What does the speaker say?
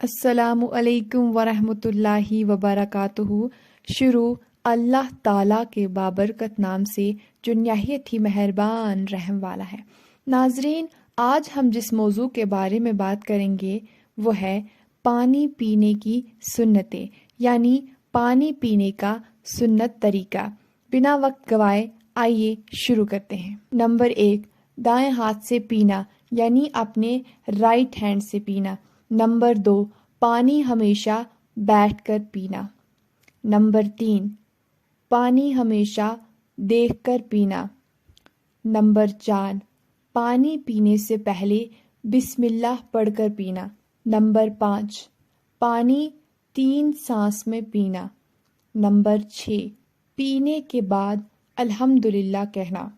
السلام علیکم ورحمۃ اللہ وبرکاتہ۔ شروع اللہ تعالیٰ کے بابرکت نام سے جو نہایت ہی مہربان رحم والا ہے۔ ناظرین، آج ہم جس موضوع کے بارے میں بات کریں گے وہ ہے پانی پینے کی سنتیں، یعنی پانی پینے کا سنت طریقہ۔ بنا وقت گوائے آئیے شروع کرتے ہیں۔ نمبر 1، دائیں ہاتھ سے پینا، یعنی اپنے رائٹ ہینڈ سے پینا۔ نمبر 2، پانی ہمیشہ بیٹھ کر پینا۔ نمبر 3، پانی ہمیشہ دیکھ کر پینا۔ نمبر 4، پانی پینے سے پہلے بسم اللہ پڑھ کر پینا۔ نمبر 5، پانی 3 سانس میں پینا۔ نمبر 6، پینے کے بعد الحمدللہ کہنا۔